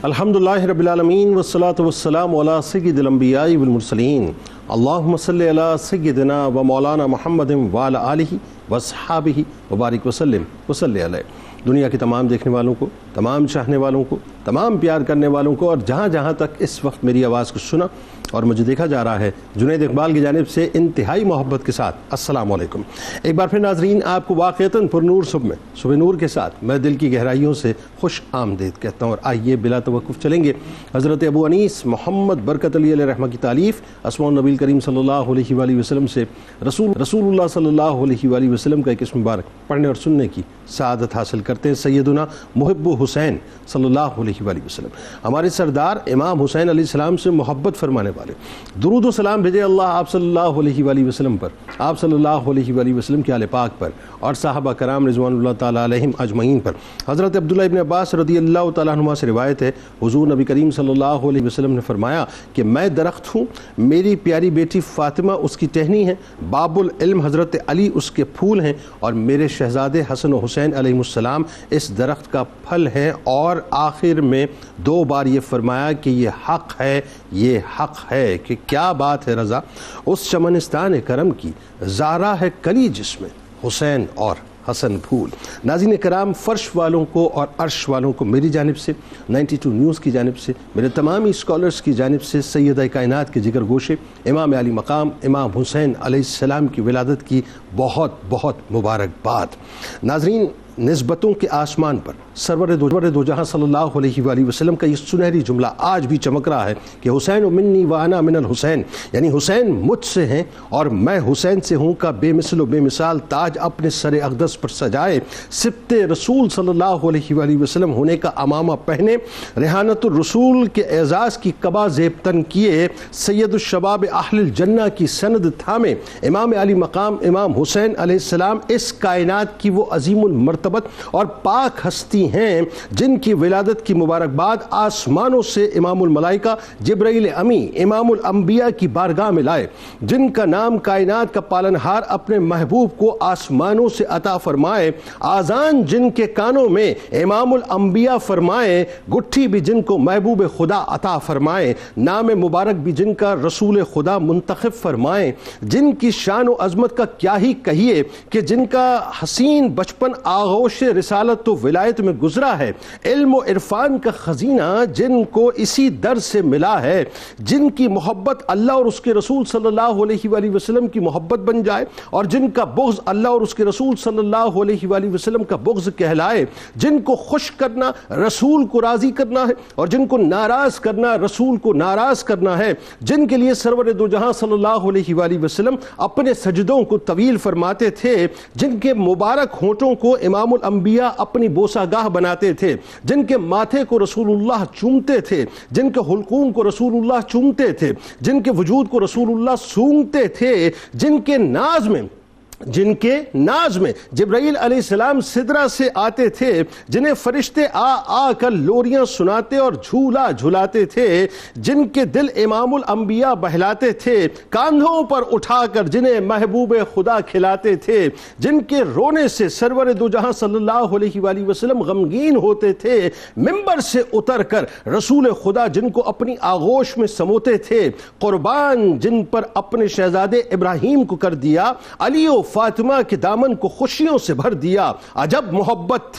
الحمدللہ رب العالمین والصلاة والسلام علی سید الانبیاء والمرسلین اللہم صلی علی سیدنا و مولانا محمد وعلی آلہ واصحابہ وبارک وسلم وصلی علیہ۔ دنیا کے تمام دیکھنے والوں کو، تمام چاہنے والوں کو، تمام پیار کرنے والوں کو، اور جہاں جہاں تک اس وقت میری آواز کو سنا اور مجھے دیکھا جا رہا ہے، جنید اقبال کی جانب سے انتہائی محبت کے ساتھ السلام علیکم۔ ایک بار پھر ناظرین، آپ کو واقعتاً پر نور صبح نور کے ساتھ میں دل کی گہرائیوں سے خوش آمدید کہتا ہوں، اور آئیے بلا توقف چلیں گے حضرت ابو انیس محمد برکت علی علیہ رحمہ کی تالیف اسماء النبی کریم صلی اللہ علیہ وآلہ وسلم سے رسول اللہ صلی اللہ علیہ وآلہ وسلم کا ایک اسم مبارک پڑھنے اور سننے کی سعادت حاصل کرتے ہیں۔ سیدنا محب حسین صلی اللہ علیہ وآلہ وسلم، ہمارے سردار امام حسین علیہ السلام سے محبت فرمانے والے، درود و سلام بھیجے اللہ آپ صلی اللہ علیہ وآلہ وسلم پر، آپ صلی اللہ علیہ وآلہ وسلم کے آل پاک پر، اور صحابہ کرام رضوان اللہ تعالیٰ علیہم اجمعین پر۔ حضرت عبداللہ ابن عباس رضی اللہ تعالیٰ عنہ سے روایت ہے، حضور نبی کریم صلی اللہ علیہ وسلم نے فرمایا کہ میں درخت ہوں، میری پیاری بیٹی فاطمہ اس کی ٹہنی ہے، باب العلم حضرت علی اس کے پھول ہیں، اور میرے شہزادے حسن و حسین علیہ السلام اس درخت کا پھل ہے۔ اور آخر میں دو بار یہ فرمایا کہ یہ حق ہے، یہ حق ہے، کہ کیا بات ہے رضا اس چمنستان کرم کی، زہرا ہے کلی جس میں حسین اور حسن پھول۔ ناظرین کرام، فرش والوں کو اور عرش والوں کو میری جانب سے، 92 نیوز کی جانب سے، میرے تمامی اسکالرز کی جانب سے، سیدہ کائنات کے جگر گوشے امام علی مقام امام حسین علیہ السلام کی ولادت کی بہت بہت مبارکباد۔ ناظرین، نسبتوں کے آسمان پر سرور دو جہاں صلی اللہ علیہ وآلہ وسلم کا یہ سنہری جملہ آج بھی چمک رہا ہے کہ حسین منی وانا من الحسین، یعنی حسین مجھ سے ہیں اور میں حسین سے ہوں، کا بے مثل و بے مثال تاج اپنے سر اقدس پر سجائے، سبط رسول صلی اللہ علیہ وآلہ وسلم ہونے کا امامہ پہنے، ریحانت الرسول کے اعزاز کی قبا زیب تن کیے، سید الشباب اہل الجنہ کی سند تھامے، امام علی مقام امام حسین علیہ السلام اس کائنات کی وہ عظیم المرتبت اور پاک ہستی ہیں جن کی ولادت کی مبارکباد آسمانوں سے امام الملائکہ جبرائیل امی امام الانبیاء کی بارگاہ میں لائے، جن کا نام کائنات کا پالنہار اپنے محبوب کو آسمانوں سے عطا فرمائے، آذان جن کے کانوں میں امام الانبیاء فرمائے، گٹھی بھی جن کو محبوب خدا عطا فرمائے، نام مبارک بھی جن کا رسول خدا منتخب فرمائے، جن کی شان و عظمت کا کیا ہی کہیے کہ جن کا حسین بچپن آغوش رسالت و ولایت میں گزرا ہے، علم و عرفان کا خزینہ جن کو اسی در سے ملا ہے، جن کی محبت اللہ اور اس کے رسول صلی اللہ علیہ وآلہ وسلم کی محبت بن جائے، اور جن کا بغض اللہ اور اس کے رسول صلی اللہ علیہ وآلہ وسلم کا بغض کہلائے، جن کو خوش کرنا رسول کو راضی کرنا ہے اور جن کو ناراض کرنا رسول کو ناراض کرنا ہے، جن کے لیے سرور دو جہاں صلی اللہ علیہ وآلہ وسلم اپنے سجدوں کو طویل فرماتے تھے، جن کے مبارک ہونٹوں کو امام الانبیاء اپنی بوسہ گاہ بناتے تھے، جن کے ماتھے کو رسول اللہ چومتے تھے، جن کے حلقوم کو رسول اللہ چومتے تھے، جن کے وجود کو رسول اللہ سونگتے تھے، جن کے ناز میں جبرائیل علیہ السلام سدرہ سے آتے تھے، جنہیں فرشتے آ کر لوریاں سناتے اور جھولا جھلاتے تھے، جن کے دل امام الانبیاء بہلاتے تھے، کاندھوں پر اٹھا کر جنہیں محبوب خدا کھلاتے تھے، جن کے رونے سے سرور دو جہاں صلی اللہ علیہ وآلہ وسلم غمگین ہوتے تھے، ممبر سے اتر کر رسول خدا جن کو اپنی آغوش میں سموتے تھے، قربان جن پر اپنے شہزادے ابراہیم کو کر دیا، علی و فاطمہ کے دامن کو خوشیوں سے بھر دیا۔ عجب محبت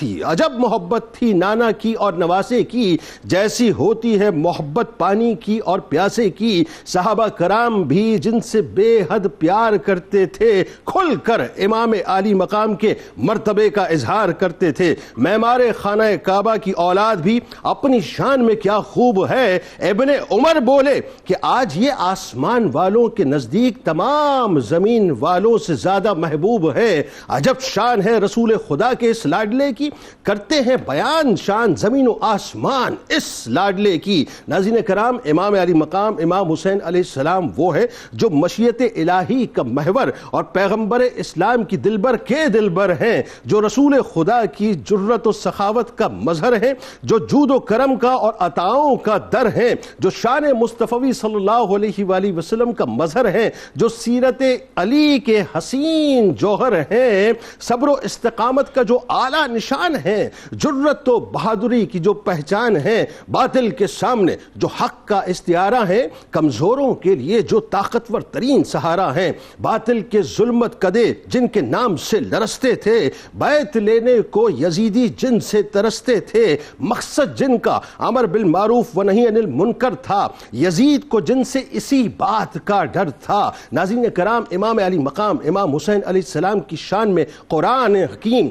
تھی نانا کی اور نواسے کی، جیسی ہوتی ہے محبت پانی کی اور پیاسے کی، صحابہ کرام بھی جن سے بے حد پیار کرتے تھے، کھل کر امام علی مقام کے مرتبے کا اظہار کرتے تھے۔ معمار خانہ کعبہ کی اولاد بھی اپنی شان میں کیا خوب ہے، ابن عمر بولے کہ آج یہ آسمان والوں کے نزدیک تمام زمین والوں سے زیادہ محبوب ہے۔ عجب شان ہے رسول خدا کے اس لاڈلے کی، کرتے ہیں بیان شان زمین و آسمان اس لاڈلے کی۔ ناظرین کرام، امام علی مقام امام حسین علیہ السلام وہ ہے جو مشیت الہی کا محور اور پیغمبر اسلام کی دلبر کے دلبر ہیں، جو رسول خدا کی جرت و سخاوت کا مظہر ہیں، جو جود و کرم کا اور عطاؤں کا در ہیں، جو شان مصطفی صلی اللہ علیہ وآلہ وسلم کا مظہر ہیں، جو سیرت علی کے حسین ترین جوہر ہیں، صبر و استقامت کا جو اعلیٰ نشان ہے، جرت و بہادری کی جو پہچان ہے، باطل کے سامنے جو حق کا استعارہ ہے، کمزوروں کے لیے جو طاقتور ترین سہارا ہیں، باطل کے ظلمت کدے جن کے نام سے لرزتے تھے، بیعت لینے کو یزیدی جن سے ترستے تھے، مقصد جن کا امر بالمعروف و نہی عن المنکر تھا، یزید کو جن سے اسی بات کا ڈر تھا۔ ناظرین کرام، امام علی مقام امام حسین علیہ السلام کی شان میں قرآن حکیم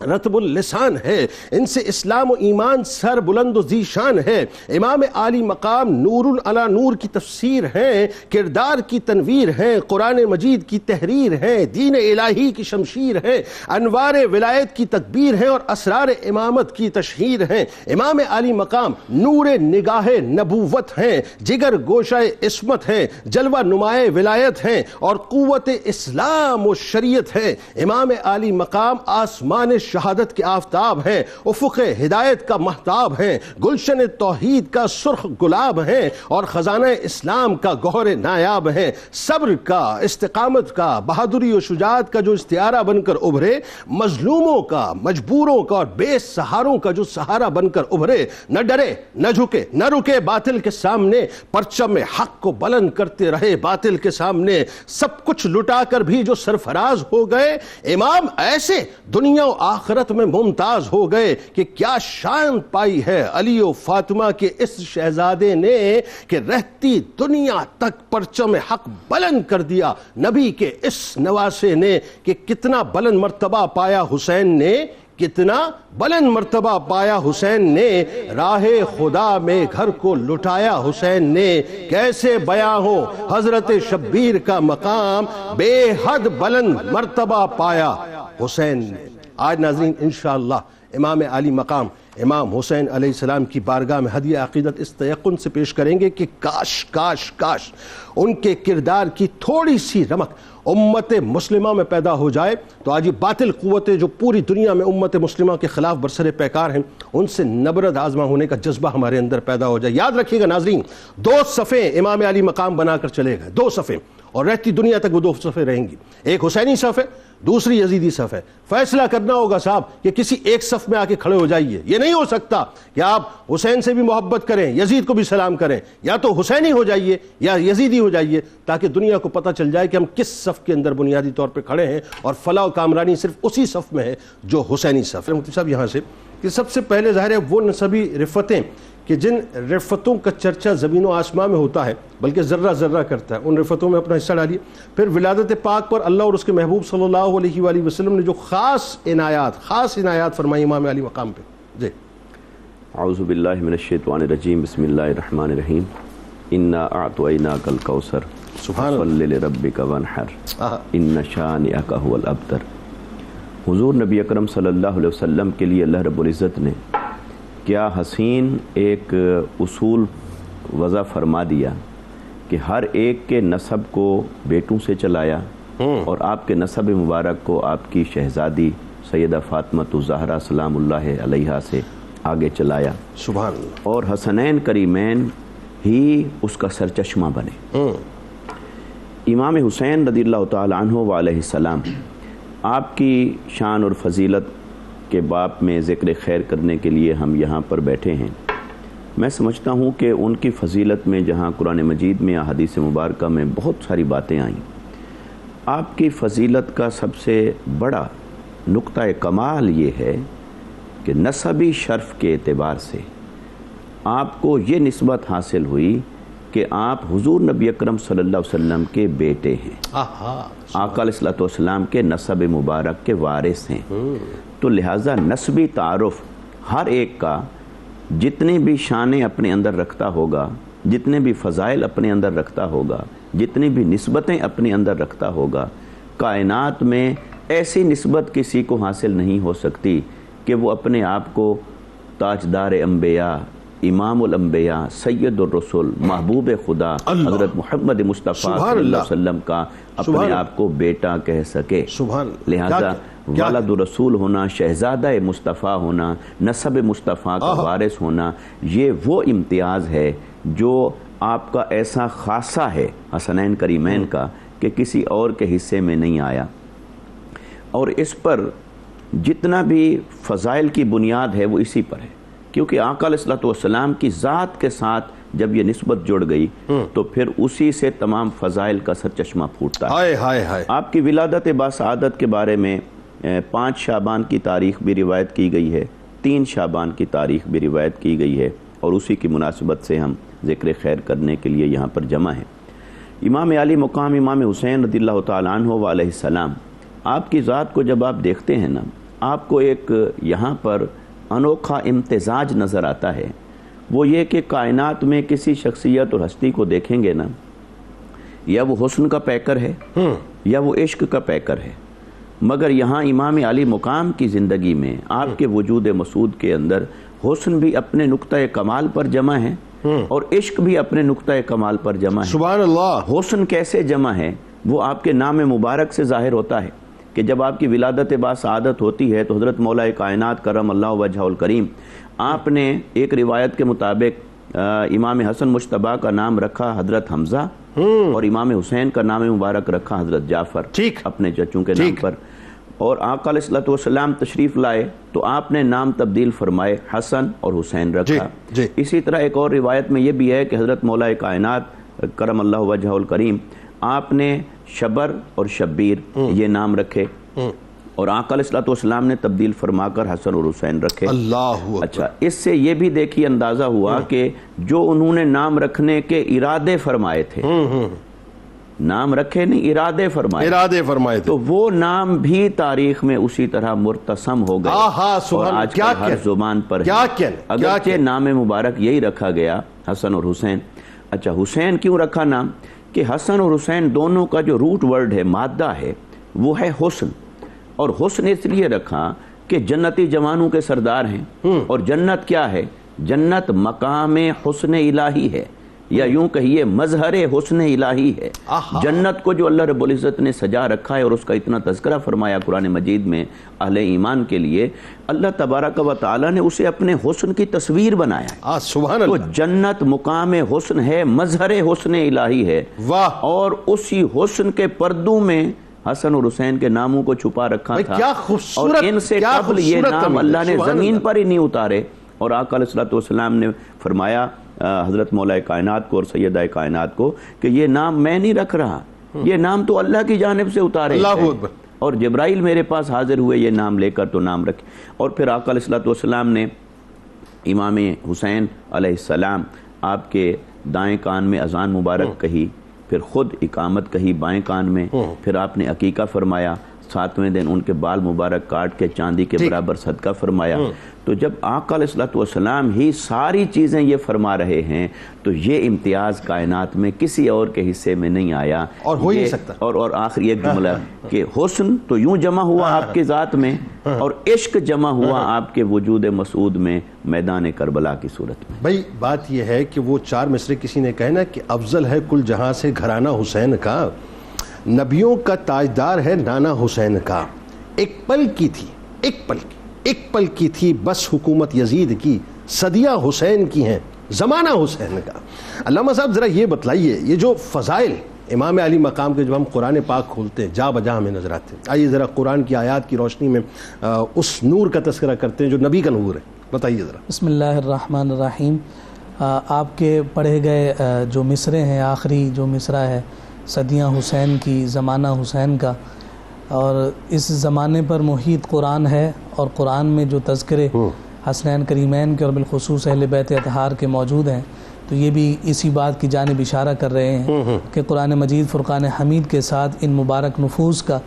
رتب اللسان ہے، ان سے اسلام و ایمان سر بلند و ذیشان ہے۔ امام علی مقام نور علی نور کی تفسیر ہیں، کردار کی تنویر ہیں، قرآن مجید کی تحریر ہیں، دین الہی کی شمشیر ہیں، انوار ولایت کی تکبیر ہیں اور اسرار امامت کی تشہیر ہیں۔ امام علی مقام نور نگاہ نبوت ہیں، جگر گوشہ عصمت ہیں، جلوہ نمائے ولایت ہیں اور قوت اسلام و شریعت ہیں۔ امام علی مقام آسمان شہادت کے آفتاب ہیں، افق ہدایت کا مہتاب ہیں، گلشن توحید کا سرخ گلاب ہیں اور خزانہ اسلام کا گوہر نایاب ہیں۔ صبر کا، استقامت کا، بہادری و شجاعت کا جو استعارہ بن کر ابھرے، مظلوموں کا، مجبوروں کا اور بے سہاروں کا جو سہارا بن کر ابھرے، نہ ڈرے، نہ جھکے، نہ رکے باطل کے سامنے، پرچم حق کو بلند کرتے رہے باطل کے سامنے، سب کچھ لٹا کر بھی جو سرفراز ہو گئے۔ امام ایسے دنیا و آخرت میں ممتاز ہو گئے کہ کیا شان پائی ہے علی و فاطمہ کے اس شہزادے نے کہ رہتی دنیا تک پرچم حق بلند کر دیا۔ نبی کے اس نواسے نے کہ کتنا بلند مرتبہ پایا حسین نے، کتنا بلند مرتبہ پایا حسین نے، راہ خدا میں گھر کو لٹایا حسین نے، کیسے بیاں ہو حضرت شبیر کا مقام، بے حد بلند مرتبہ پایا حسین نے۔ آج ناظرین انشاءاللہ امام علی مقام امام حسین علیہ السلام کی بارگاہ میں ہدیہ عقیدت اس تیقن سے پیش کریں گے کہ کاش کاش کاش ان کے کردار کی تھوڑی سی رمق امت مسلمہ میں پیدا ہو جائے تو آج یہ باطل قوتیں جو پوری دنیا میں امت مسلمہ کے خلاف برسر پیکار ہیں، ان سے نبرد آزما ہونے کا جذبہ ہمارے اندر پیدا ہو جائے۔ یاد رکھیے گا ناظرین، 2 صفیں امام علی مقام بنا کر چلے گئے، 2 صفیں، اور رہتی دنیا تک وہ 2 صفیں رہیں گی۔ ایک حسینی صف ہے، دوسری یزیدی صف ہے۔ فیصلہ کرنا ہوگا صاحب کہ کسی ایک صف میں آ کے کھڑے ہو جائیے۔ یہ نہیں ہو سکتا کہ آپ حسین سے بھی محبت کریں، یزید کو بھی سلام کریں، یا تو حسینی ہو جائیے یا یزیدی ہو جائیے، تاکہ دنیا کو پتہ چل جائے کہ ہم کس صف کے اندر بنیادی طور پہ کھڑے ہیں، اور فلاح و کامرانی صرف اسی صف میں ہے جو حسینی صف ہے۔ مفتی صاحب یہاں سے کہ سب سے پہلے ظاہر ہے وہ نسبی رفتیں کہ جن رفتوں کا چرچا زمین و آسمان میں ہوتا ہے، بلکہ ذرہ ذرہ کرتا ہے، ان رفتوں میں اپنا حصہ ڈالیے۔ پھر ولادت پاک پر اللہ اور اس کے محبوب صلی اللہ علیہ وآلہ وسلم نے جو خاص عنایات فرمائی امام علی مقام پہ۔ جی اعوذ باللہ من الشیطان الرجیم، بسم اللہ الرحمن الرحیم۔ انا اعطیناک الکوثر فصل لربک وانحر ان شانئک هو الابتر۔ حضور نبی اکرم صلی اللہ علیہ وسلم کے لیے اللہ رب العزت نے کیا حسین ایک اصول وضع فرما دیا کہ ہر ایک کے نسب کو بیٹوں سے چلایا، اور آپ کے نسب مبارک کو آپ کی شہزادی سیدہ فاطمہ الزہرا سلام اللہ علیہا سے آگے چلایا، سبحان اللہ، اور حسنین کریمین ہی اس کا سرچشمہ بنے۔ امام حسین رضی اللہ تعالی عنہ وعلیہ السلام، آپ کی شان اور فضیلت کے باب میں ذکر خیر کرنے کے لیے ہم یہاں پر بیٹھے ہیں۔ میں سمجھتا ہوں کہ ان کی فضیلت میں جہاں قرآن مجید میں احادیث مبارکہ میں بہت ساری باتیں آئیں، آپ کی فضیلت کا سب سے بڑا نقطہ کمال یہ ہے کہ نسبی شرف کے اعتبار سے آپ کو یہ نسبت حاصل ہوئی کہ آپ حضور نبی اکرم صلی اللہ علیہ وسلم کے بیٹے ہیں، آقا علیہ السلام کے نسب مبارک کے وارث ہیں۔ تو لہٰذا نسبی تعارف ہر ایک کا جتنی بھی شانیں اپنے اندر رکھتا ہوگا، جتنے بھی فضائل اپنے اندر رکھتا ہوگا، جتنی بھی نسبتیں اپنے اندر رکھتا ہوگا، کائنات میں ایسی نسبت کسی کو حاصل نہیں ہو سکتی کہ وہ اپنے آپ کو تاجدار انبیاء، امام الانبیاء، سید الرسول، محبوب خدا حضرت محمد مصطفیٰ صلی اللہ علیہ وسلم کا اپنے آپ کو بیٹا کہہ سکے۔ لہذا والد رسول ہونا، شہزادہ مصطفیٰ ہونا، نسب مصطفیٰ کا وارث ہونا، یہ وہ امتیاز ہے جو آپ کا ایسا خاصہ ہے حسنین کریمین کا کہ کسی اور کے حصے میں نہیں آیا۔ اور اس پر جتنا بھی فضائل کی بنیاد ہے وہ اسی پر ہے، کیونکہ آقا علیہ الصلوۃ والسلام کی ذات کے ساتھ جب یہ نسبت جڑ گئی تو پھر اسی سے تمام فضائل کا سرچشمہ پھوٹتا ہے۔ آپ کی ولادت باسعادت کے بارے میں 5 شعبان کی تاریخ بھی روایت کی گئی ہے، 3 شعبان کی تاریخ بھی روایت کی گئی ہے، اور اسی کی مناسبت سے ہم ذکر خیر کرنے کے لیے یہاں پر جمع ہیں۔ امام علی مقام امام حسین رضی اللہ تعالیٰ عنہ وعلیہ السلام، آپ کی ذات کو جب آپ دیکھتے ہیں نا، آپ کو ایک یہاں پر انوکھا امتزاج نظر آتا ہے، وہ یہ کہ کائنات میں کسی شخصیت اور ہستی کو دیکھیں گے نا، یا وہ حسن کا پیکر ہے یا وہ عشق کا پیکر ہے، مگر یہاں امام علی مقام کی زندگی میں آپ کے وجود مسعود کے اندر حسن بھی اپنے نقطہ کمال پر جمع ہے اور عشق بھی اپنے نقطہ کمال پر جمع ہے۔ سبحان اللہ۔ حسن کیسے جمع ہے؟ وہ آپ کے نام مبارک سے ظاہر ہوتا ہے کہ جب آپ کی ولادت باسعادت ہوتی ہے تو حضرت مولا کائنات کرم اللہ وجہہ الکریم، آپ نے ایک روایت کے مطابق امام حسن مجتبیٰ کا نام رکھا حضرت حمزہ اور امام حسین کا نام مبارک رکھا حضرت جعفر، اپنے چچوں کے نام پر، اور آقا علیہ الصلوۃ والسلام تشریف لائے تو آپ نے نام تبدیل فرمائے، حسن اور حسین رکھا۔ اسی طرح ایک اور روایت میں یہ بھی ہے کہ حضرت مولا کائنات کرم اللہ وجہہ الکریم، آپ نے شبر اور شبیر یہ نام رکھے، اور آقا علیہ الصلوۃ والسلام نے تبدیل فرما کر حسن اور حسین رکھے۔ اچھا، اس سے یہ بھی دیکھیے اندازہ ہوا کہ جو انہوں نے نام رکھنے کے ارادے فرمائے تھے، نام رکھے نہیں، ارادے فرمائے، تو وہ نام بھی تاریخ میں اسی طرح مرتسم ہو گئے اور آج کل ہر زبان پر ہے، اگرچہ نام مبارک یہی رکھا گیا حسن اور حسین۔ اچھا، حسین کیوں رکھا نام؟ کہ حسن اور حسین دونوں کا جو روٹ ورڈ ہے، مادہ ہے، وہ ہے حسن، اور حسن اس لیے رکھا کہ جنتی جوانوں کے سردار ہیں، اور جنت کیا ہے؟ جنت مقام حسن الہی ہے، یا یوں کہیے مظہر حسن الہی ہے۔ جنت کو جو اللہ رب العزت نے سجا رکھا ہے اور اس کا اتنا تذکرہ فرمایا قرآن مجید میں اہل ایمان کے لیے، اللہ تبارک و تعالیٰ نے اسے اپنے حسن کی تصویر بنایا ہے۔ سبحان تو اللہ۔ جنت مقام حسن ہے، مظہر حسن الہی ہے، اور اسی حسن کے پردوں میں حسن اور حسین کے ناموں کو چھپا رکھا تھا، اور ان سے قبل یہ نام اللہ نے زمین پر ہی نہیں اتارے، اور آقا علیہ الصلوۃ والسلام نے فرمایا حضرت مولا کائنات کو اور سیدہ کائنات کو کہ یہ نام میں نہیں رکھ رہا، یہ نام تو اللہ کی جانب سے اتارے، اور جبرائیل میرے پاس حاضر ہوئے یہ نام لے کر، تو نام رکھے۔ اور پھر آقا علیہ الصلوۃ والسلام نے امام حسین علیہ السلام آپ کے دائیں کان میں اذان مبارک کہی، پھر خود اقامت کہی بائیں کان میں، پھر آپ نے عقیقہ فرمایا، 7ویں دن ان کے بال مبارک کاٹ کے چاندی کے برابر صدقہ فرمایا۔ تو جب آقا علیہ الصلوۃ والسلام ہی ساری چیزیں یہ فرما رہے ہیں تو یہ امتیاز کائنات میں کسی اور کے حصے میں نہیں آیا، اور ہو ہی نہیں سکتا۔ اور آخری ایک جملہ کہ حسن تو یوں جمع ہوا آپ کے ذات میں، اور عشق جمع ہوا آپ کے وجود مسعود میں میدان کربلا کی صورت میں۔ بھائی بات یہ ہے کہ وہ 4 مصرے کسی نے کہے نا کہ افضل ہے کل جہاں سے گھرانہ حسین کا، نبیوں کا تاجدار ہے نانا حسین کا، ایک پل کی تھی، ایک پل کی تھی بس حکومت یزید کی، صدیہ حسین کی ہیں زمانہ حسین کا۔ علامہ صاحب ذرا یہ بتلائیے، یہ جو فضائل امام علی مقام کے جب ہم قرآن پاک کھولتے ہیں جا بجا ہمیں نظر آتے ہیں، آئیے ذرا قرآن کی آیات کی روشنی میں اس نور کا تذکرہ کرتے ہیں جو نبی کا نور ہے، بتائیے ذرا۔ بسم اللہ الرحمن الرحیم۔ آپ کے پڑھے گئے جو مصرے ہیں، آخری جو مصرع ہے صدیہ حسین کی، زمانہ حسین کا، اور اس زمانے پر محیط قرآن ہے، اور قرآن میں جو تذکرے حسنین کریمین کے اور بالخصوص اہل بیت اطہار کے موجود ہیں، تو یہ بھی اسی بات کی جانب اشارہ کر رہے ہیں کہ قرآن مجید فرقان حمید کے ساتھ ان مبارک نفوس کا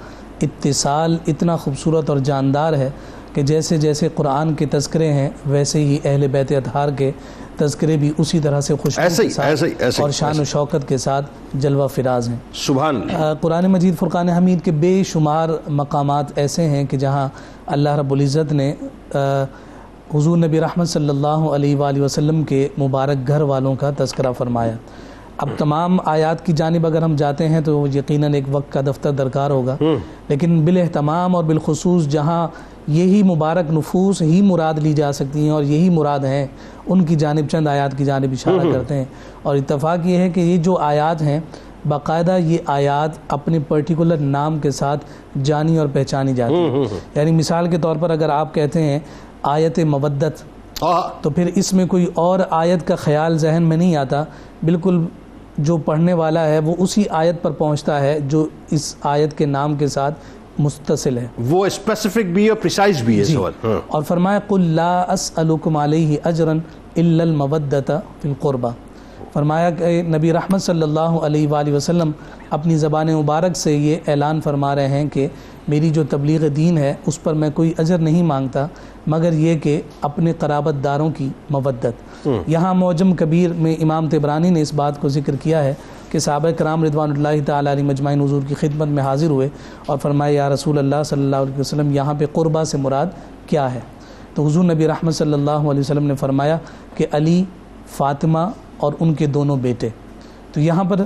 اتصال اتنا خوبصورت اور جاندار ہے کہ جیسے جیسے قرآن کے تذکرے ہیں ویسے ہی اہل بیت اطہار کے تذکرے بھی اسی طرح سے خوشبو کے ساتھ اور شان و شوکت کے ساتھ جلوہ فراز ہیں۔ سبحان اللہ۔ قرآن مجید فرقان حمید کے بے شمار مقامات ایسے ہیں کہ جہاں اللہ رب العزت نے حضور نبی رحمت صلی اللہ علیہ وآلہ وسلم کے مبارک گھر والوں کا تذکرہ فرمایا۔ اب تمام آیات کی جانب اگر ہم جاتے ہیں تو یقیناً ایک وقت کا دفتر درکار ہوگا، لیکن بالاہتمام اور بالخصوص جہاں یہی مبارک نفوس ہی مراد لی جا سکتی ہیں اور یہی مراد ہیں، ان کی جانب چند آیات کی جانب اشارہ کرتے ہیں۔ اور اتفاق یہ ہے کہ یہ جو آیات ہیں باقاعدہ یہ آیات اپنے پرٹیکولر نام کے ساتھ جانی اور پہچانی جاتی ہیں. یعنی مثال کے طور پر اگر آپ کہتے ہیں آیت مودت تو پھر اس میں کوئی اور آیت کا خیال ذہن میں نہیں آتا, بالکل جو پڑھنے والا ہے وہ اسی آیت پر پہنچتا ہے جو اس آیت کے نام کے ساتھ متصل ہے, وہ اسپیسیفک بھی ہے, پریسائز بھی ہے سوال. اور فرمایا قل لا اسألکم علیہ اجرا الا المودۃ فی القربہ. فرمایا کہ نبی رحمت صلی اللہ علیہ وآلہ وسلم اپنی زبان مبارک سے یہ اعلان فرما رہے ہیں کہ میری جو تبلیغ دین ہے اس پر میں کوئی اجر نہیں مانگتا مگر یہ کہ اپنے قرابت داروں کی مودت. یہاں معجم کبیر میں امام طبرانی نے اس بات کو ذکر کیا ہے کہ صحابہ کرام رضوان اللہ تعالی علیہ مجمعین حضور کی خدمت میں حاضر ہوئے اور فرمایا یا رسول اللہ صلی اللہ علیہ وسلم یہاں پہ قربہ سے مراد کیا ہے؟ تو حضور نبی رحمت صلی اللہ علیہ وسلم نے فرمایا کہ علی، فاطمہ اور ان کے دونوں بیٹے. تو یہاں پر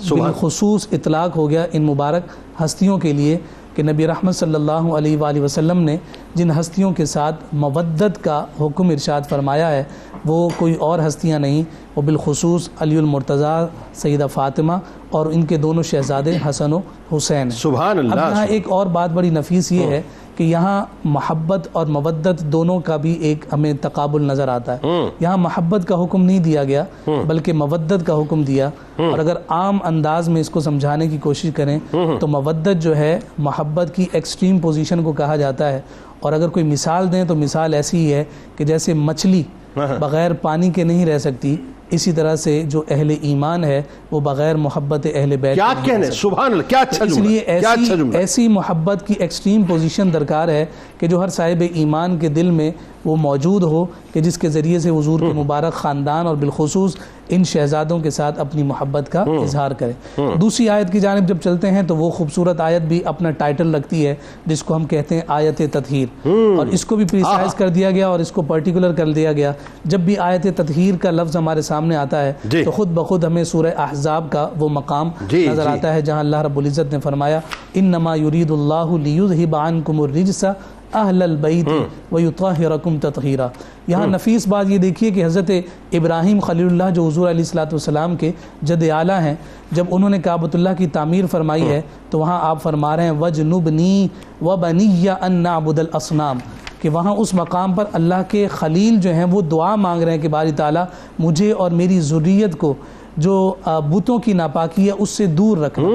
بالخصوص اطلاق ہو گیا ان مبارک ہستیوں کے لیے کہ نبی رحمت صلی اللہ علیہ وآلہ وسلم نے جن ہستیوں کے ساتھ مودت کا حکم ارشاد فرمایا ہے وہ کوئی اور ہستیاں نہیں, وہ بالخصوص علی المرتضیٰ، سیدہ فاطمہ اور ان کے دونوں شہزادے حسن و حسین. سبحان اللہ. اب یہاں ایک اور بات بڑی نفیس یہ ہے کہ یہاں محبت اور مودت دونوں کا بھی ایک ہمیں تقابل نظر آتا ہے. یہاں محبت کا حکم نہیں دیا گیا بلکہ مودت کا حکم دیا. اور اگر عام انداز میں اس کو سمجھانے کی کوشش کریں تو مودت جو ہے محبت کی ایکسٹریم پوزیشن کو کہا جاتا ہے. اور اگر کوئی مثال دیں تو مثال ایسی ہی ہے کہ جیسے مچھلی بغیر پانی کے نہیں رہ سکتی, اسی طرح سے جو اہل ایمان ہے وہ بغیر محبت اہل بیت. کیا کہنے, سبحان اللہ, کیا اچھا اس لیے ایسی محبت کی ایکسٹریم پوزیشن درکار ہے کہ جو ہر صاحب ایمان کے دل میں وہ موجود ہو کہ جس کے ذریعے سے حضور کے مبارک خاندان اور بالخصوص ان شہزادوں کے ساتھ اپنی محبت کا اظہار کرے. دوسری آیت کی جانب جب چلتے ہیں تو وہ خوبصورت آیت بھی اپنا ٹائٹل رکھتی ہے جس کو ہم کہتے ہیں آیت تطہیر, اور اس کو بھی پریسائز کر دیا گیا اور اس کو پرٹیکولر کر دیا گیا. جب بھی آیت تطہیر کا لفظ ہمارے سامنے آتا ہے تو خود بخود ہمیں سورہ احزاب کا وہ مقام نظر آتا ہے جہاں اللہ رب العزت نے فرمایا انما یرید اللہ لیذھب عنکم الرجس اہل البیت ویطہرکم تطہیرا. یہاں نفیس بات یہ دیکھیے کہ حضرت ابراہیم خلیل اللہ جو حضور علیہ الصلوۃ والسلام کے جد اعلیٰ ہیں, جب انہوں نے کعبۃ اللہ کی تعمیر فرمائی ہے تو وہاں آپ فرما رہے ہیں وجنبنی وبنی ان نعبد الاصنام, کہ وہاں اس مقام پر اللہ کے خلیل جو ہیں وہ دعا مانگ رہے ہیں کہ باری تعالیٰ مجھے اور میری ذریت کو جو بتوں کی ناپاکی ہے اس سے دور رکھنا.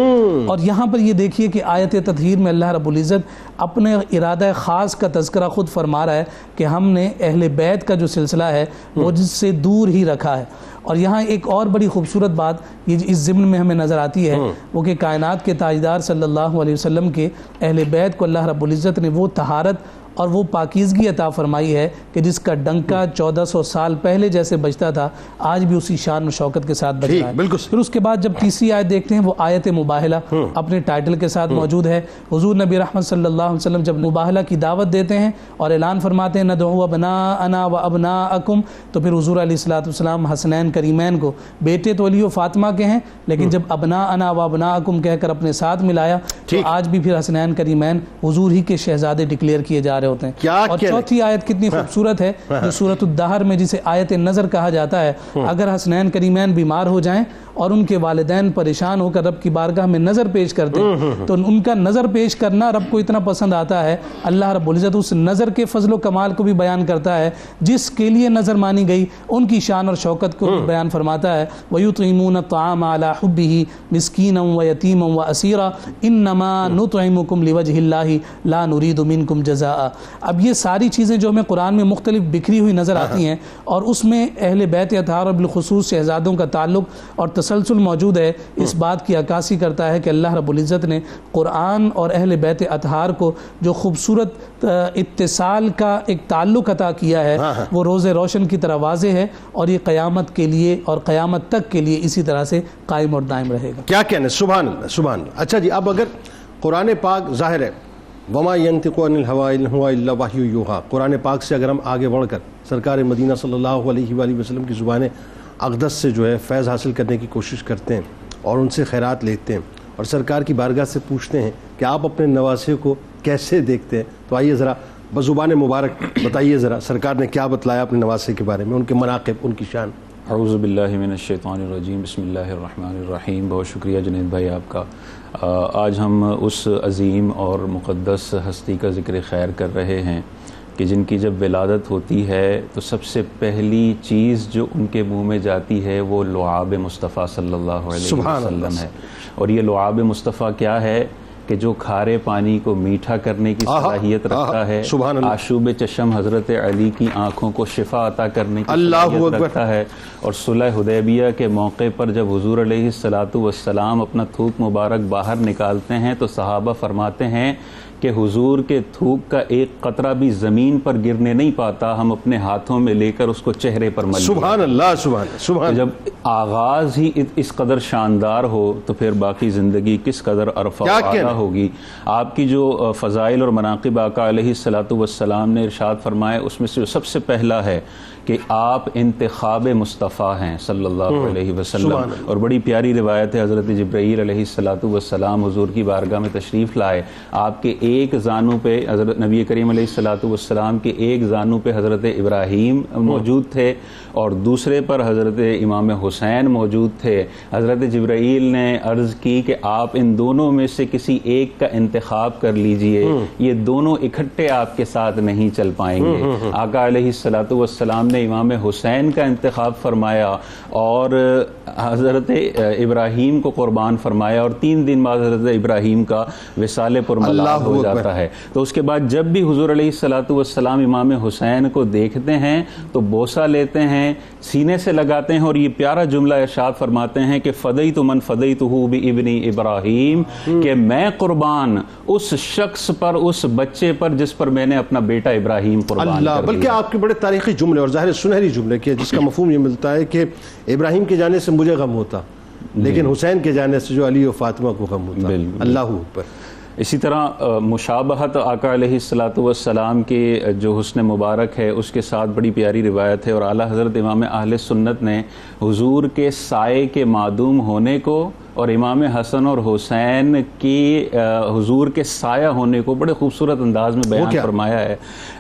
اور یہاں پر یہ دیکھیے کہ آیت تطہیر میں اللہ رب العزت اپنے ارادہ خاص کا تذکرہ خود فرما رہا ہے کہ ہم نے اہل بیت کا جو سلسلہ ہے وہ جس سے دور ہی رکھا ہے. اور یہاں ایک اور بڑی خوبصورت بات یہ اس ضمن میں ہمیں نظر آتی ہے وہ کہ کائنات کے تاجدار صلی اللہ علیہ وسلم کے اہل بیت کو اللہ رب العزت نے وہ طہارت اور وہ پاکیزگی عطا فرمائی ہے کہ جس کا ڈنکا 1400 سال پہلے جیسے بجتا تھا آج بھی اسی شان و شوکت کے ساتھ بج رہا ہے. پھر اس کے بعد جب تیسری آیت دیکھتے ہیں وہ آیت مباہلہ اپنے ٹائٹل کے ساتھ موجود ہے. حضور نبی رحمت صلی اللہ علیہ وسلم جب مباہلہ کی دعوت دیتے ہیں اور اعلان فرماتے ہیں ندعو ابناءنا و ابناءکم, تو پھر حضور علیہ الصلوۃ والسلام حسنین کریمین کو, بیٹے تو علی و فاطمہ کے ہیں لیکن جب ابناءنا و ابناءکم کہہ کر اپنے ساتھ ملایا تو آج بھی پھر حسنین کریمین حضور ہی کے شہزادے ڈکلیئر کیے جا رہے ہوتے ہیں. اور چوتھی آیت کتنی خوبصورت ہے جو سورۃ الدہر میں جسے آیت نظر کہا جاتا ہے. اگر حسنین کریمین بیمار ہو جائیں اور ان کے والدین پریشان ہو کر رب کی بارگاہ میں نظر پیش کرتے ہیں تو ان کا نظر پیش کرنا رب کو اتنا پسند آتا ہے, اللہ رب العزت اس نظر کے فضل و کمال کو بھی بیان کرتا ہے جس کے لیے نظر مانی گئی, ان کی شان اور شوکت کو بھی بیان فرماتا ہے. وَيُطْعِمُونَ الطَّعَامَ عَلَى حُبِّهِ مِسْكِينًا وَيَتِيمًا وَأَسِيرًا إِنَّمَا نُطْعِمُكُمْ لِوَجْهِ اللَّهِ لَا نُرِيدُ مِنكُمْ جَزَاءً. اب یہ ساری چیزیں جو ہمیں قرآن میں مختلف بکھری ہوئی نظر آتی ہیں اور اس میں اہل بیت اطہار اور بالخصوص شہزادوں کا تعلق اور تسلسل موجود ہے, اس بات کی عکاسی کرتا ہے کہ اللہ رب العزت نے قرآن اور اہل بیت اطہار کو جو خوبصورت اتصال کا ایک تعلق عطا کیا ہے وہ روز روشن کی طرح واضح ہے اور یہ قیامت کے لیے اور قیامت تک کے لیے اسی طرح سے قائم اور دائم رہے گا. کیا کہنے, سبحان اللہ سبحان اللہ. اچھا جی, اب اگر قرآن پاک ظاہر ہے وما ينطق عن الهوى ان هو الا وحی یوحى, قرآن پاک سے اگر ہم آگے بڑھ کر سرکار مدینہ صلی اللہ علیہ وآلہ وسلم کی زبان اقدس سے جو ہے فیض حاصل کرنے کی کوشش کرتے ہیں اور ان سے خیرات لیتے ہیں اور سرکار کی بارگاہ سے پوچھتے ہیں کہ آپ اپنے نواسے کو کیسے دیکھتے ہیں, تو آئیے ذرا بزبان مبارک بتائیے ذرا سرکار نے کیا بتلایا اپنے نواسے کے بارے میں, ان کے مناقب, ان کی شان. اعوذ باللہ من الشیطان الرجیم، بسم اللہ الرحمن الرحیم۔ بہت شکریہ جنید بھائی آپ کا۔ آج ہم اس عظیم اور مقدس ہستی کا ذکر خیر کر رہے ہیں کہ جن کی جب ولادت ہوتی ہے تو سب سے پہلی چیز جو ان کے منہ میں جاتی ہے وہ لعاب مصطفیٰ صلی اللہ علیہ وسلم ہے۔ اور یہ لعاب مصطفیٰ کیا ہے کہ جو کھارے پانی کو میٹھا کرنے کی صلاحیت رکھتا ہے، آشوب چشم حضرت علی کی آنکھوں کو شفا عطا کرنے کی صلاحیت رکھتا ہے۔ اور صلح حدیبیہ کے موقع پر جب حضور علیہ السلام اپنا تھوک مبارک باہر نکالتے ہیں تو صحابہ فرماتے ہیں کہ حضور کے تھوک کا ایک قطرہ بھی زمین پر گرنے نہیں پاتا، ہم اپنے ہاتھوں میں لے کر اس کو چہرے پر مل۔ سبحان اللہ، سبحان اللہ۔ جب آغاز ہی اس قدر شاندار ہو تو پھر باقی زندگی کس قدر عرفہ و اعلیٰ ہوگی۔ آپ کی جو فضائل اور مناقب آقا علیہ السلام نے ارشاد فرمائے، اس میں سے جو سب سے پہلا ہے کہ آپ انتخاب مصطفیٰ ہیں صلی اللہ علیہ وسلم۔ اور بڑی پیاری روایت ہے، حضرت جبرائیل علیہ السلام حضور کی بارگاہ میں تشریف لائے، آپ کے ایک زانو پہ حضرت نبی کریم علیہ السلام کے ایک زانو پہ حضرت ابراہیم موجود تھے اور دوسرے پر حضرت امام حسین موجود تھے۔ حضرت جبرائیل نے عرض کی کہ آپ ان دونوں میں سے کسی ایک کا انتخاب کر لیجئے، یہ دونوں اکٹھے آپ کے ساتھ نہیں چل پائیں گے۔ آقا علیہ السلام نے امام حسین کا انتخاب فرمایا اور حضرت ابراہیم کو قربان فرمایا، اور 3 دن بعد حضرت ابراہیم کا وصال پرملال ہو جاتا ہے۔ تو اس کے بعد جب بھی حضور علیہ السلام امام حسین کو دیکھتے ہیں تو بوسہ لیتے ہیں، سینے سے لگاتے ہیں اور یہ پیارا جملہ ارشاد فرماتے ہیں کہ فدیت من فدیتہ بابنی ابراہیم، کہ میں قربان اس شخص پر، اس بچے پر جس پر میں نے اپنا بیٹا ابراہیم قربان کر دیا۔ بلکہ آپ کے بڑے تاریخی جملے اور ظاہر سنہری جملے کے جس کا مفہوم یہ ملتا ہے کہ ابراہیم کے جانے سے مجھے غم ہوتا لیکن حسین کے جانے سے جو علی و فاطمہ کو غم ہوتا۔ اللہ اکبر۔ اسی طرح مشابہت آقا علیہ السلام کے جو حسن مبارک ہے اس کے ساتھ بڑی پیاری روایت ہے، اور اعلیٰ حضرت امام اہل سنت نے حضور کے سائے کے معدوم ہونے کو اور امام حسن اور حسین کی حضور کے سایہ ہونے کو بڑے خوبصورت انداز میں بیان فرمایا ہے۔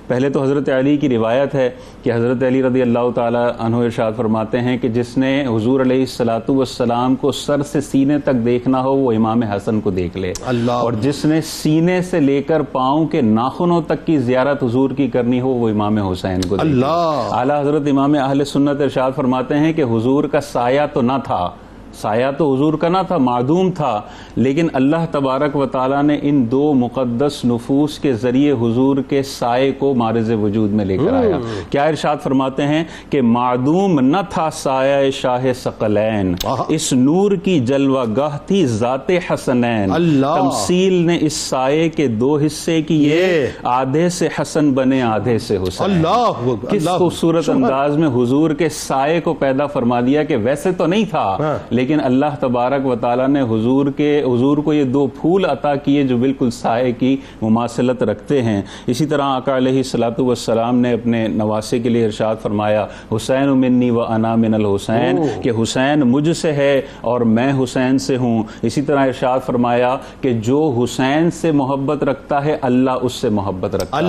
پہلے تو حضرت علی کی روایت ہے کہ حضرت علی رضی اللہ تعالیٰ عنہ ارشاد فرماتے ہیں کہ جس نے حضور علیہ السلام کو سر سے سینے تک دیکھنا ہو وہ امام حسن کو دیکھ لے، اور جس نے سینے سے لے کر پاؤں کے ناخنوں تک کی زیارت حضور کی کرنی ہو وہ امام حسین کو دیکھ لے۔ اعلیٰ حضرت امام اہل سنت ارشاد فرماتے ہیں کہ حضور کا سایہ تو نہ تھا، سایہ تو حضور کا نہ تھا، معدوم تھا، لیکن اللہ تبارک و تعالیٰ نے ان 2 مقدس نفوس کے ذریعے حضور کے سائے کو معرض وجود میں لے کر آیا۔ کیا ارشاد فرماتے ہیں کہ معدوم نہ تھا سایہ شاہ ثقلین، اس نور کی جلوہ گاہ تھی ذات حسنین، تمثیل نے اس سائے کے 2 حصے کیے، آدھے سے حسن بنے آدھے سے حسین۔ کس خوبصورت انداز میں حضور کے سائے کو پیدا فرما دیا کہ ویسے تو نہیں تھا لیکن اللہ تبارک و تعالیٰ نے حضور کو یہ 2 پھول عطا کیے جو بالکل سائے کی مماثلت رکھتے ہیں۔ اسی طرح آقا علیہ السلام نے اپنے نواسے کے لیے ارشاد فرمایا حسین منی و انا من الحسین، کہ حسین مجھ سے ہے اور میں حسین سے ہوں۔ اسی طرح ارشاد فرمایا کہ جو حسین سے محبت رکھتا ہے اللہ اس سے محبت رکھتا ہے۔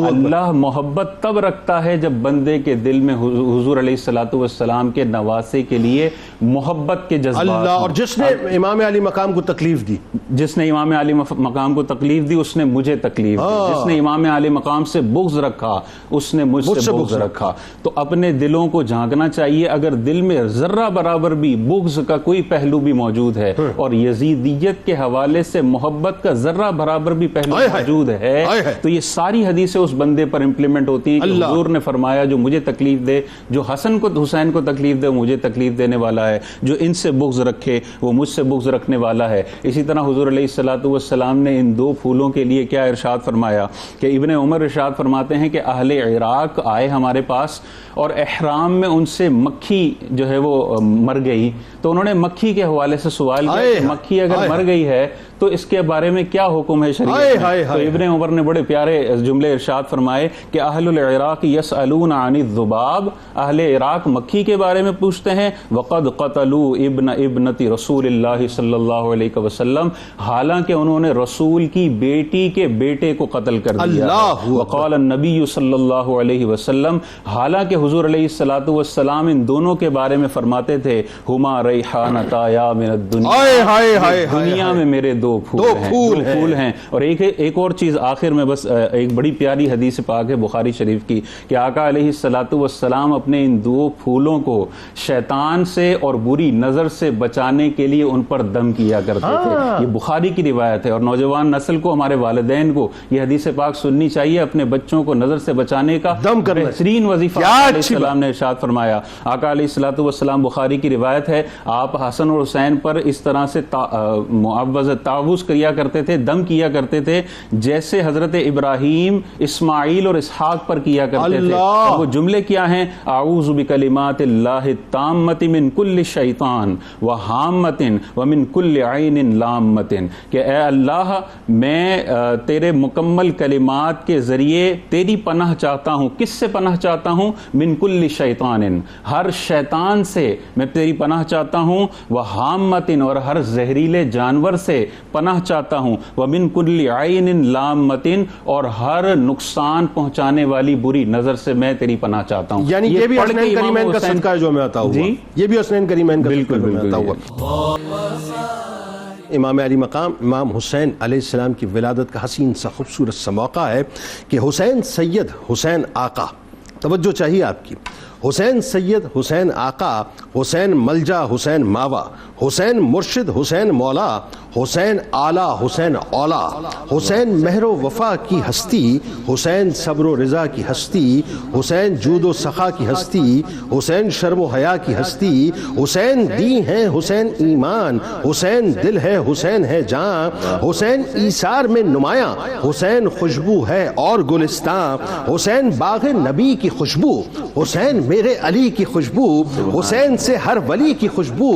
اللہ محبت تب رکھتا ہے جب بندے کے دل میں حضور علیہ السلام کے نواسے کے لیے محبت کے جذبات، اور جس نے امام علی مقام کو تکلیف دی، جس نے امام علی مقام کو تکلیف دی اس نے مجھے تکلیف دی، جس نے امام علی مقام سے بغض رکھا اس نے مجھ سے بغض رکھا۔ تو اپنے دلوں کو جھانکنا چاہیے، اگر دل میں ذرہ برابر بھی بغض کا کوئی پحلو بھی موجود ہے اور یزیدیت کے حوالے سے محبت کا ذرہ برابر بھی پہلو موجود ہے تو یہ ساری حدیثیں اس بندے پر امپلیمنٹ ہوتی ہیں کہ حضور نے فرمایا جو مجھے تکلیف دے، جو حسن کو حسین کو تکلیف دے وہ مجھے تکلیف دینے والا ہے، جو ان سے بغض رکھے وہ مجھ سے بغض رکھنے والا ہے۔ اسی طرح حضور علیہ السلام نے ان 2 پھولوں کے لیے کیا ارشاد فرمایا کہ ابن عمر ارشاد فرماتے ہیں کہ اہل عراق آئے ہمارے پاس اور احرام میں ان سے مکھی جو ہے وہ مر گئی، تو انہوں نے مکھی کے حوالے سے سوال کیا کہ مکھی اگر مر گئی ہے تو اس کے بارے میں کیا حکم ہے شریعت میں؟ تو ابن عمر نے بڑے پیارے جملے ارشاد فرمائے کہ اہل العراق یسألون عن الذباب، اہل عراق مکھی کے بارے میں پوچھتے ہیں، وقد قتلوا ابن ابنت رسول اللہ صلی اللہ علیہ وسلم، حالانکہ انہوں نے رسول کی بیٹی کے بیٹے کو قتل کر دیا، وقال النبی صلی اللہ علیہ وسلم، حالانکہ حضور علیہ الصلوۃ والسلام ان دونوں کے بارے میں فرماتے تھے ہما ریحانتایا من الدنیا، دنیا میں میرے دو پھول ہیں۔ اور ایک اور چیز آخر میں، بس ایک بڑی پیاری حدیث پاک ہے بخاری شریف کی کہ آقا علیہ الصلوۃ والسلام اپنے ان دو پھولوں کو شیطان سے اور بری نظر سے بچانے کے لیے ان پر دم کیا کرتے تھے۔ یہ بخاری کی روایت ہے، اور نوجوان نسل کو، ہمارے والدین کو یہ حدیث پاک سننی چاہیے، اپنے بچوں کو نظر سے بچانے کا بہترین وظیفہ علیہ السلام نے ارشاد فرمایا۔ آقا علیہ الصلوۃ والسلام، بخاری کی روایت ہے، آپ حسن اور حسین پر اس طرح سے تعوذ کیا کرتے تھے، دم کیا کرتے تھے، جیسے حضرت ابراہیم اسماعیل اور اسحاق پر کیا کرتے تھے۔ وہ جملے کیا ہیں؟ اعوذ بکلمات اللہ التامۃ من کل شیطان وہامۃ ومن کل عین لامۃ، کہ اے اللہ میں تیرے مکمل کلمات کے ذریعے تیری پناہ چاہتا ہوں۔ کس سے پناہ چاہتا ہوں؟ من کل شیطان، ہر شیطان سے میں تیری پناہ چاہتا ہوں، وہامۃ، اور ہر زہریلے جانور سے پناہ چاہتا ہوں، ومن کل عین لامۃ، اور ہر نقصان پہنچانے والی بری نظر سے میں تیری پناہ چاہتا ہوں۔ یعنی یہ بھی حسنین کریمین کا صدقہ جو میں عطا ہوا، یہ بھی حسنین کریمین کا صدقہ جو میں عطا ہوا۔ امام علی مقام امام حسین علیہ السلام کی ولادت کا حسین سا خوبصورت سا موقع ہے کہ حسین سید، حسین آقا، توجہ چاہیے آپ کی، حسین سید، حسین آقا، حسین ملجا، حسین ماوا، حسین مرشد، حسین مولا، حسین آلہ، حسین اولا، حسین مہر و وفا کی ہستی، حسین صبر و رضا کی ہستی، حسین جود و سخا کی ہستی، حسین شرم و حیا کی ہستی، حسین دین ہے، حسین ایمان، حسین دل ہے، حسین ہے جان، حسین ایثار میں نمایاں، حسین خوشبو ہے اور گلستان، حسین باغ نبی کی خوشبو، حسین میرے علی کی خوشبو، حسین سے ہر ولی کی خوشبو،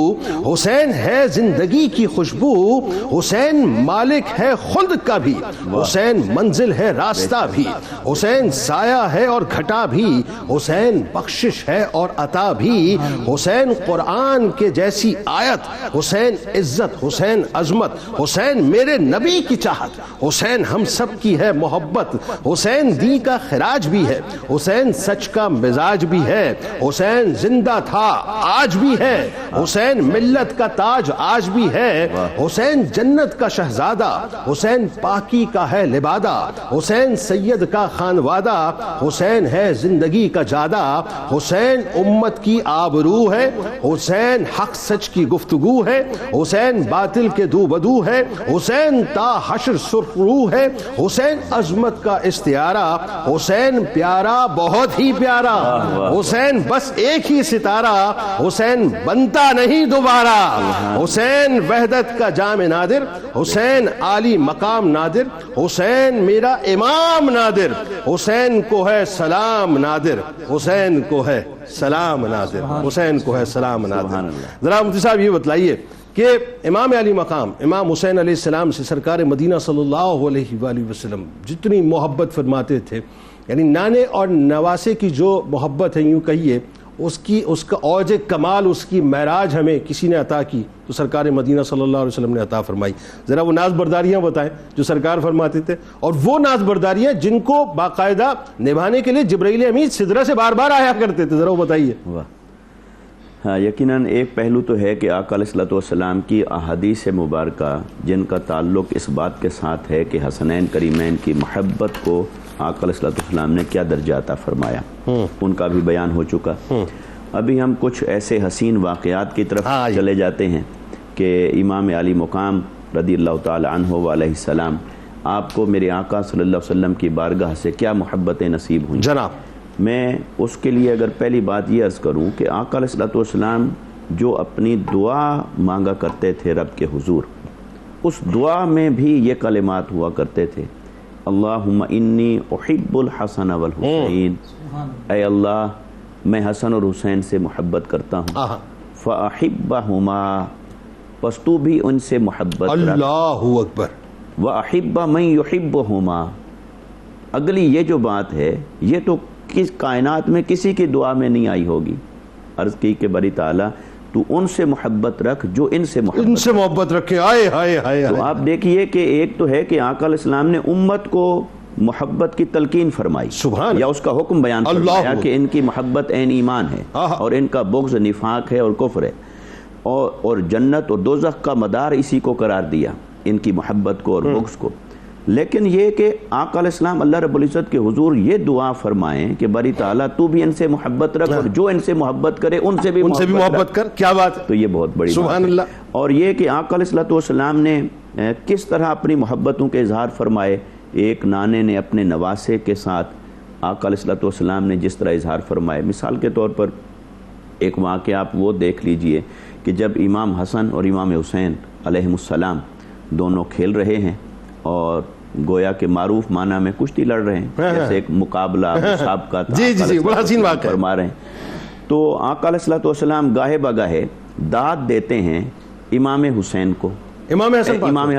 حسین ہے زندگی کی خوشبو، حسین مالک ہے خلد کا بھی، حسین منزل ہے راستہ بھی، حسین سایہ ہے اور گھٹا بھی، حسین بخشش ہے اور عطا بھی، حسین قرآن کے جیسی آیت، حسین عزت، حسین عظمت، حسین میرے نبی کی چاہت، حسین ہم سب کی ہے محبت، حسین دین کا خراج بھی ہے، حسین سچ کا مزاج بھی ہے، حسین زندہ تھا آج بھی ہے، حسین ملت کا تاج آج بھی ہے، حسین جنت کا شہزادہ، حسین پاکی کا ہے لبادہ، حسین سید کا خانوادہ، حسین ہے زندگی کا جادہ، حسین امت کی آبرو ہے، حسین حق سچ کی گفتگو ہے، حسین باطل کے دو بدو ہے، حسین تا حشر سرخ روح ہے، حسین عظمت کا استعارہ، حسین پیارا بہت ہی پیارا، حسین بس ایک ہی ستارہ، حسین بنتا نہیں دوبارہ، حسین وحدت کا جام نادر، حسین عالی مقام نادر، حسین میرا امام نادر، حسین کو ہے سلام نادر، حسین کو ہے سلام نادر، حسین کو ہے سلام نادر۔ ذرا مفتی صاحب یہ بتلائیے کہ امام علی مقام امام حسین علیہ السلام سے سرکار مدینہ صلی اللہ علیہ وآلہ وسلم جتنی محبت فرماتے تھے، یعنی نانے اور نواسے کی جو محبت ہے، یوں کہیے اس کا اوج کمال، اس کی معراج ہمیں کسی نے عطا کی تو سرکار مدینہ صلی اللہ علیہ وسلم نے عطا فرمائی۔ ذرا وہ ناز برداریاں بتائیں جو سرکار فرماتے تھے، اور وہ ناز برداریاں جن کو باقاعدہ نبھانے کے لیے جبرائیل امین سدرہ سے بار بار آیا کرتے تھے، ذرا وہ بتائیے۔ ہاں، یقیناً ایک پہلو تو ہے کہ آقا علیہ الصلوۃ والسلام کی احادیث مبارکہ جن کا تعلق اس بات کے ساتھ ہے کہ حسنین کریمین کی محبت کو آقا علیہ الصلوۃ والسلام نے کیا درجہ عطا فرمایا، ان کا بھی بیان ہو چکا۔ ابھی ہم کچھ ایسے حسین واقعات کی طرف چلے جاتے ہیں کہ امام علی مقام رضی اللہ تعالی عنہ وعلیہ السلام، آپ کو میرے آقا صلی اللہ علیہ وسلم کی بارگاہ سے کیا محبتیں نصیب ہوئیں جناب۔ میں اس کے لیے اگر پہلی بات یہ عرض کروں کہ آقا علیہ الصلوۃ والسلام جو اپنی دعا مانگا کرتے تھے رب کے حضور، اس دعا میں بھی یہ کلمات ہوا کرتے تھے، اللہم انی احب الحسن والحسین، اے اللہ میں حسن اور حسین سے محبت کرتا ہوں، فاحبہما، پس تو بھی ان سے محبت رکھ اللہ اکبر وَأَحِبَّ مَن يُحِبُّهُمَا. اگلی یہ جو بات ہے یہ تو کس کائنات میں کسی کی دعا میں نہیں آئی ہوگی. عرض کی کہ باری تعالیٰ تو ان سے محبت رکھ جو ان سے محبت رکھے. آئے ہائے ہائے. تو آپ دیکھیے کہ ایک تو ہے کہ آقا علیہ السلام نے امت کو محبت کی تلقین فرمائی سبحان یا اس کا حکم بیان فرمایا کہ ان کی محبت عین ایمان ہے اور ان کا بغض نفاق ہے اور کفر ہے، اور جنت اور دوزخ کا مدار اسی کو قرار دیا، ان کی محبت کو اور بغض کو. لیکن یہ کہ آقا علیہ السلام اللہ رب العزت کے حضور یہ دعا فرمائیں کہ باری تعالیٰ تو بھی ان سے محبت رکھ اور جو ان سے محبت کرے ان سے بھی محبت کر. کیا بات ہے. تو یہ بہت بڑی سبحان اللہ. اور یہ کہ آقا علیہ السلام نے کس طرح اپنی محبتوں کے اظہار فرمائے. ایک نانے نے اپنے نواسے کے ساتھ آقا علیہ السلام نے جس طرح اظہار فرمائے، مثال کے طور پر ایک واقعہ آپ وہ دیکھ لیجئے کہ جب امام حسن اور امام حسین علیہم السلام دونوں کھیل رہے ہیں اور گویا کہ معروف معنی میں کشتی لڑ رہے ہیں، جیسے ایک مقابلہ مسابقہ تھا فرما رہے ہیں، تو آقا علیہ السلام گاہے بگاہے داد دیتے ہیں امام حسین کو، امام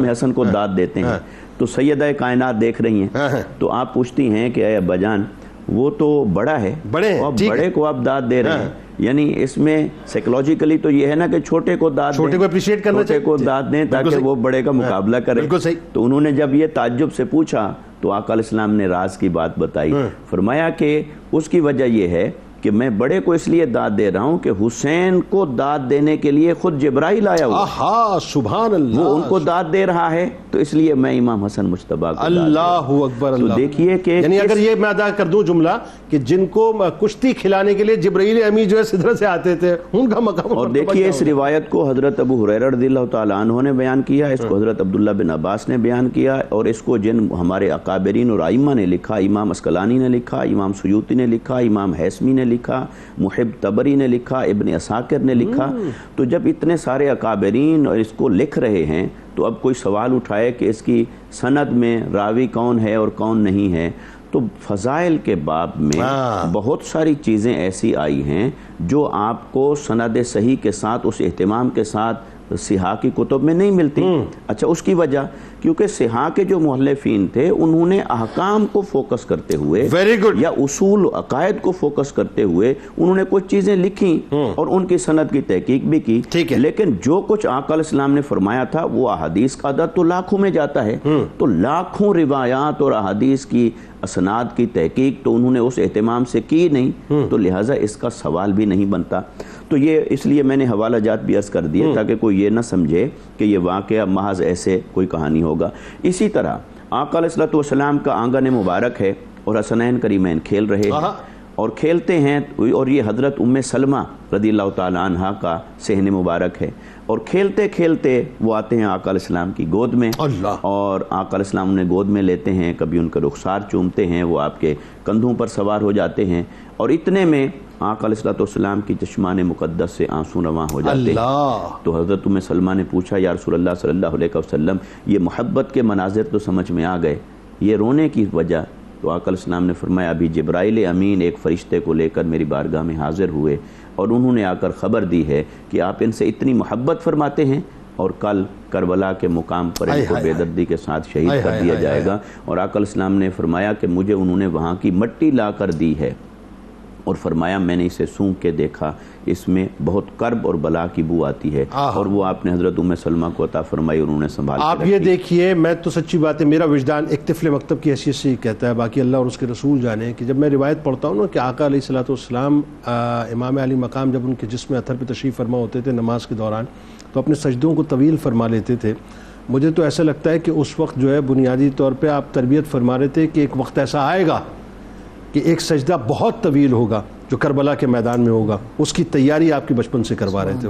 حسن کو داد دیتے ہیں. تو سیدہ کائنات دیکھ رہی ہیں تو آپ پوچھتی ہیں کہ اے ابا جان وہ تو بڑا ہے اور بڑے کو آپ داد دے رہے ہیں، یعنی اس میں سائیکولوجیکلی تو یہ ہے نا کہ چھوٹے کو داد دیں، چھوٹے کو داد دیں تاکہ وہ بڑے کا مقابلہ کرے. تو انہوں نے جب یہ تعجب سے پوچھا تو آقا علیہ السلام نے راز کی بات بتائی، فرمایا کہ اس کی وجہ یہ ہے کہ میں بڑے کو اس لیے داد دے رہا ہوں کہ حسین کو داد دینے کے لیے خود جبرائیل آیا ہوا، سبحان اللہ، وہ ان کو داد دے رہا ہے تو اس لیے میں امام حسن مجتبیٰ کو اللہ اکبر. تو دیکھیے کہ یعنی اگر یہ میں ادا کر دوں جملہ کہ جن کو کشتی کھلانے کے لیے جبرائیل امین جو ہے سدرت سے آتے تھے ان کا مقام. اور دیکھیے اس روایت کو حضرت ابو ہریرہ رضی اللہ تعالیٰ عنہ نے بیان کیا، اس کو حضرت عبداللہ بن عباس نے بیان کیا، اور اس کو جن ہمارے اکابرین اور ائمہ نے لکھا، امام اسقلانی نے لکھا، امام سیوطی نے لکھا، امام ہیثمی نے لکھا، محب طبری نے لکھا، ابن عساکر نے لکھا. تو جب اتنے سارے اکابرین اور اس کو لکھ رہے ہیں تو اب کوئی سوال اٹھائے کہ اس کی سند میں راوی کون ہے اور کون نہیں ہے. تو فضائل کے باب میں بہت ساری چیزیں ایسی آئی ہیں جو آپ کو سند صحیح کے ساتھ اس اہتمام کے ساتھ سیاح کی کتب میں نہیں ملتی. اچھا اس کی وجہ کیونکہ سیاح کے جو مؤلفین تھے انہوں نے احکام کو فوکس کرتے ہوئے یا اصول و عقائد کو فوکس کرتے ہوئے انہوں نے کچھ چیزیں لکھی اور ان کی سند کی تحقیق بھی کی. لیکن جو کچھ آقا علیہ السلام نے فرمایا تھا وہ احادیث کا عدد تو لاکھوں میں جاتا ہے، تو لاکھوں روایات اور احادیث کی اسناد کی تحقیق تو انہوں نے اس اہتمام سے کی نہیں، تو لہٰذا اس کا سوال بھی نہیں بنتا. تو یہ اس لیے میں نے حوالہ جات بھی عرض کر دیے تاکہ کوئی یہ نہ سمجھے کہ یہ واقعہ محض ایسے کوئی کہانی ہوگا. اسی طرح آقا علیہ السلام کا آنگن مبارک ہے اور حسنین کریمین کھیل رہے ہیں اور کھیلتے ہیں، اور یہ حضرت ام سلمہ رضی اللہ تعالیٰ عنہا کا صحن مبارک ہے، اور کھیلتے کھیلتے وہ آتے ہیں آقا علیہ السلام کی گود میں اور آقا علیہ السلام انہیں گود میں لیتے ہیں، کبھی ان کا رخسار چومتے ہیں، وہ آپ کے کندھوں پر سوار ہو جاتے ہیں، اور اتنے میں آقا علیہ السلام کی چشمان مقدس سے آنسو رواں ہو جاتے ہیں. تو حضرت ام سلمہ نے پوچھا یا رسول اللہ صلی اللہ علیہ وسلم یہ محبت کے مناظر تو سمجھ میں آ گئے، یہ رونے کی وجہ؟ تو آقا علیہ السلام نے فرمایا ابھی جبرائیل امین ایک فرشتے کو لے کر میری بارگاہ میں حاضر ہوئے اور انہوں نے آ کر خبر دی ہے کہ آپ ان سے اتنی محبت فرماتے ہیں اور کل کربلا کے مقام پر ان کو بے دردی کے ساتھ شہید کر دیا جائے گا. اور آقا علیہ السلام نے فرمایا کہ مجھے انہوں نے وہاں کی مٹی لا کر دی ہے اور فرمایا میں نے اسے سونگھ کے دیکھا، اس میں بہت کرب اور بلا کی بو آتی ہے، اور وہ آپ نے حضرت ام سلمہ کو عطا فرمائی اور انہوں نے سنبھال آپ یہ دیکھیے. میں تو سچی بات ہے میرا وجدان ایک طفل مکتب کی حیثیت سے ہی کہتا ہے، باقی اللہ اور اس کے رسول جانے، کہ جب میں روایت پڑھتا ہوں نا کہ آقا علیہ السلام امام علی مقام جب ان کے جسم اتھر پہ تشریف فرما ہوتے تھے نماز کے دوران تو اپنے سجدوں کو طویل فرما لیتے تھے. مجھے تو ایسا لگتا ہے کہ اس وقت جو ہے بنیادی طور پہ آپ تربیت فرما رہے تھے کہ ایک وقت ایسا آئے گا کہ ایک سجدہ بہت طویل ہوگا جو کربلا کے میدان میں ہوگا، اس کی تیاری آپ کی بچپن سے کروا رہے تھے.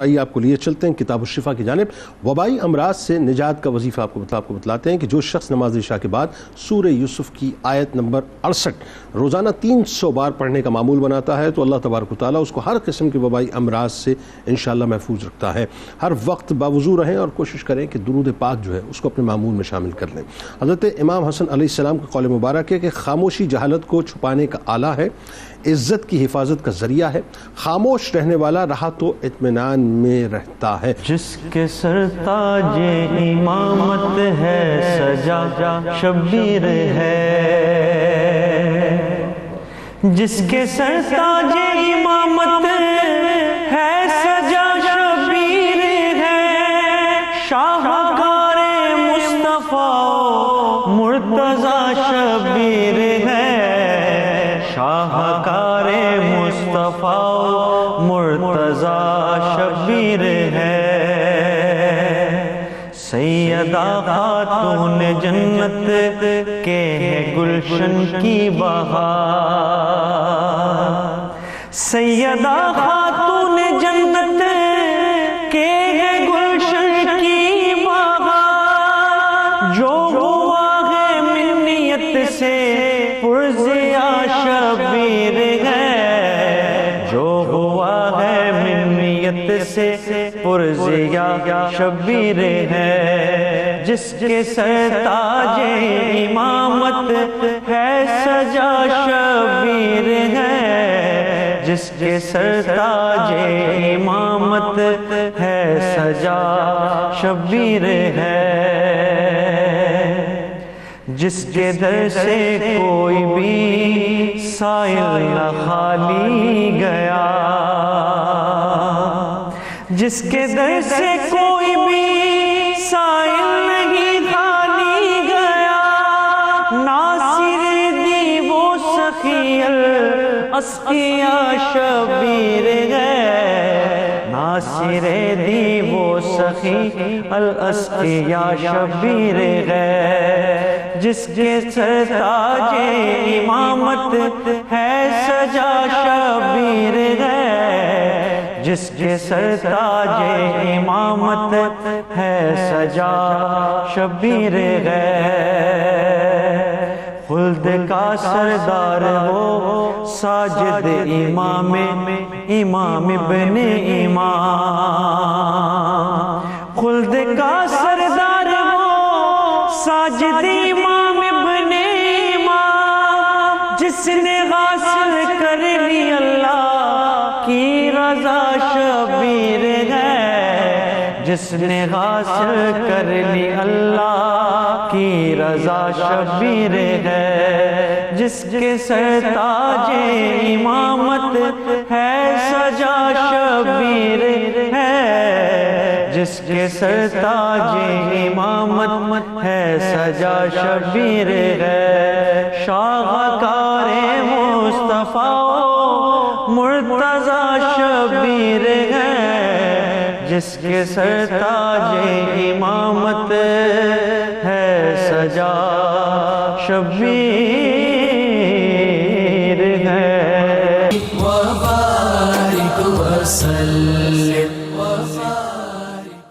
آئیے آپ کو لیے چلتے ہیں کتاب الشفا کی جانب. وبائی امراض سے نجات کا وظیفہ آپ کو بتلاتے ہیں کہ جو شخص نماز عشاء کے بعد سورہ یوسف کی آیت نمبر 68 روزانہ 300 بار پڑھنے کا معمول بناتا ہے تو اللہ تبارک و تعالیٰ اس کو ہر قسم کے وبائی امراض سے انشاءاللہ محفوظ رکھتا ہے. ہر وقت باوضو رہیں اور کوشش کریں کہ درود پاک جو ہے اس کو اپنے معمول میں شامل کر لیں. حضرت امام حسن علیہ السلام کا قول مبارک ہے کہ خاموشی جہالت کو چھپانے کا آلہ ہے، عزت کی حفاظت کا ذریعہ ہے، خاموش رہنے والا رہا تو اطمینان میں رہتا ہے. جس کے سر تاج امامت ہے سجا شبیر ہے، جس کے سر تاج امامت ہے سجا شبیر ہے، شاہکار مصطفیٰ مرتضی شبیر ہے، شاہکار مصطفیٰ مرتضی شبیر ہے. سیدہ خاتون جنت کے ہے گلشن کی بہار، سیدہ خاتون جنت کے ہے گلشن کی بہار، جو ہوا ہے منیت سے پرزیا شبیر ہے، جو ہوا ہے منیت سے پرزیا شبیر ہے. جس کے سر تاج امامت ہے سجا شبیر ہے، جس کے سر تاج امامت ہے سجا شبیر ہے. جس کے در سے کوئی بھی سائل نہ خالی گیا، جس کے در سے کوئی بھی سائل نہیں خالی گیا، ناصر دی وہ سخی الاسقیاء شبیر ہے، ناصر دی وہ سخی الاسقیاء شبیر ہے. جس کے سر تاج امامت ہے سجا شبیر ہے، جس کے سر تاج امامت ہے سجا شبیر ہے. خلد کا سردار وہ ساجد امام ابن امام، خلد کا سردار وہ ساجد امام ابن امام، جس نے حاصل کر لی اللہ کی رضا شبیر ہے، جس نے حاصل کر لی اللہ کی رضا شبیر ہے. جس کے سر تاج امامت ہے سجا شبیر ہے، جس کے سر تاج امامت ہے سجا شبیر ہے. شاہکار مصطفیٰ مرتضی شبیر ہے، جس کے سر تاج امامت ہے سجا شبیر